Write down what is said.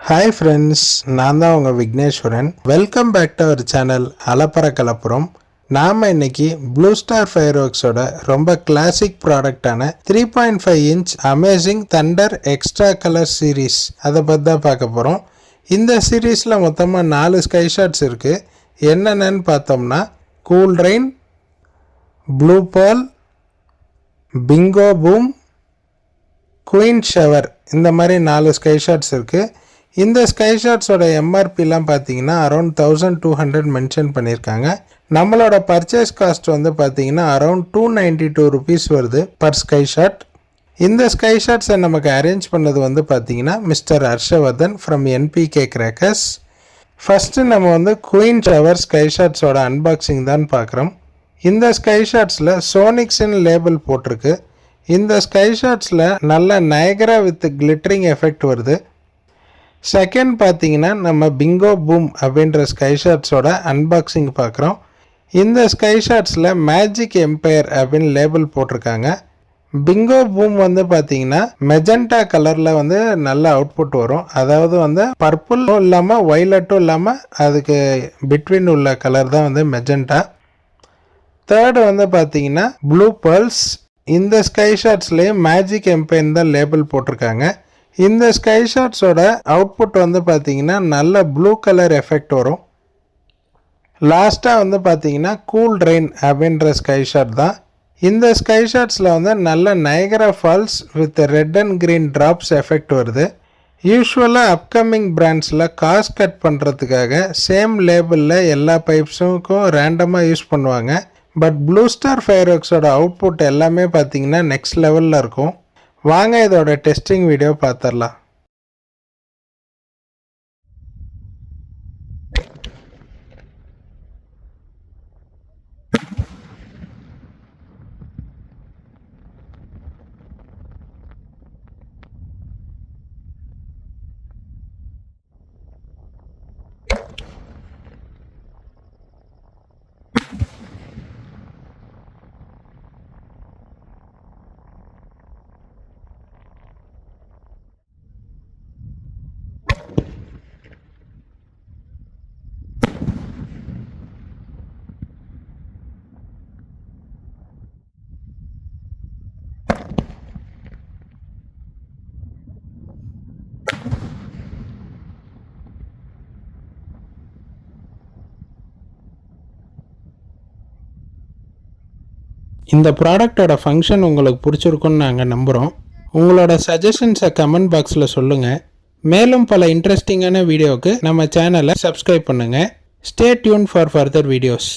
Hi friends, நான் தான் உங்கள் Vigneshwaran. Welcome back to our channel Alappara Kalappuram. நாம் இன்னைக்கு ப்ளூ ஸ்டார் ஃபயர் ஒர்க்ஸோட ரொம்ப கிளாசிக் ப்ராடக்டான 3.5 inch amazing thunder extra colour series அதை பற்றி தான் பார்க்க போகிறோம். இந்த சீரீஸில் மொத்தமாக 4 ஸ்கை ஷாட்ஸ் இருக்குது. என்னென்னு பார்த்தோம்னா cool rain, blue pearl, Bingo boom, queen shower, இந்த மாதிரி 4 ஸ்கை ஷாட்ஸ் இருக்குது. இந்த ஸ்கை ஷாட்ஸோட எம்ஆர்பிலாம் பார்த்தீங்கன்னா அரௌண்ட் 1200 மென்ஷன் பண்ணியிருக்காங்க. நம்மளோட பர்ச்சேஸ் காஸ்ட் வந்து பார்த்தீங்கன்னா அரௌண்ட் 292 ருபீஸ் வருது பர் ஸ்கை ஷாட். இந்த ஸ்கை ஷாட்ஸை நமக்கு அரேஞ்ச் பண்ணது வந்து பார்த்தீங்கன்னா mister Harshvardhan from NPK crackers. First நம்ம வந்து குயின் ஷவர் ஸ்கை ஷாட்ஸோட அன்பாக்சிங் தான் பார்க்குறோம். இந்த ஸ்கை ஷாட்ஸில் சோனிக்ஸ்ன்னு லேபிள் போட்டிருக்கு. இந்த ஸ்கை ஷாட்ஸில் நல்ல நயகரா வித் கிளிட்டரிங் எஃபெக்ட் வருது. செகண்ட் பார்த்தீங்கன்னா நம்ம பிங்கோ பூம் அப்படின்ற ஸ்கை ஷாட்ஸோட அன்பாக்சிங் பார்க்குறோம். இந்த ஸ்கை ஷாட்ஸில் மேஜிக் எம்பையர் அப்படின்னு லேபிள் போட்டிருக்காங்க. பிங்கோ பூம் வந்து பார்த்தீங்கன்னா மெஜெண்டா கலரில் வந்து நல்ல அவுட்புட் வரும். அதாவது வந்து பர்பிளும் இல்லாமல் ஒய்லட்டும் இல்லாமல் அதுக்கு பிட்வீன் உள்ள கலர் தான் வந்து மெஜெண்டா. தேர்டு வந்து பார்த்தீங்கன்னா ப்ளூ பேர்ல்ஸ். இந்த ஸ்கை ஷாட்ஸ்லேயும் மேஜிக் எம்பையர் தான் லேபிள் போட்டிருக்காங்க. இந்த ஸ்கை ஷாட்ஸோட அவுட்புட் வந்து பார்த்தீங்கன்னா நல்ல ப்ளூ கலர் எஃபெக்ட் வரும். லாஸ்ட்டாக வந்து பார்த்தீங்கன்னா கூல் ரெயின் அப்படின்ற ஸ்கை ஷாட் தான். இந்த ஸ்கை ஷாட்ஸில் வந்து நல்ல Niagara Falls with red and green drops effect வருது. யூஸ்வலாக அப்கமிங் பிராண்ட்ஸில் காஸ்ட் கட் பண்ணுறதுக்காக சேம் லேபிளில் எல்லா பைப்ஸுக்கும் ரேண்டமாக யூஸ் பண்ணுவாங்க. பட் ப்ளூ ஸ்டார் ஃபயர் ஒர்க்ஸோட அவுட்புட் எல்லாமே பார்த்தீங்கன்னா நெக்ஸ்ட் லெவலில் இருக்கும். வாங்க இதோட டெஸ்டிங் வீடியோ பார்த்துடலாம். இந்த ப்ராடக்டோட ஃபங்க்ஷன் உங்களுக்கு பிடிச்சிருக்குன்னு நாங்கள் நம்புகிறோம். உங்களோட சஜஷன்ஸை கமெண்ட் பாக்ஸில் சொல்லுங்கள். மேலும் பல இன்ட்ரெஸ்டிங்கான வீடியோவுக்கு நம்ம சேனலை சப்ஸ்கிரைப் பண்ணுங்கள். Stay tune for further videos.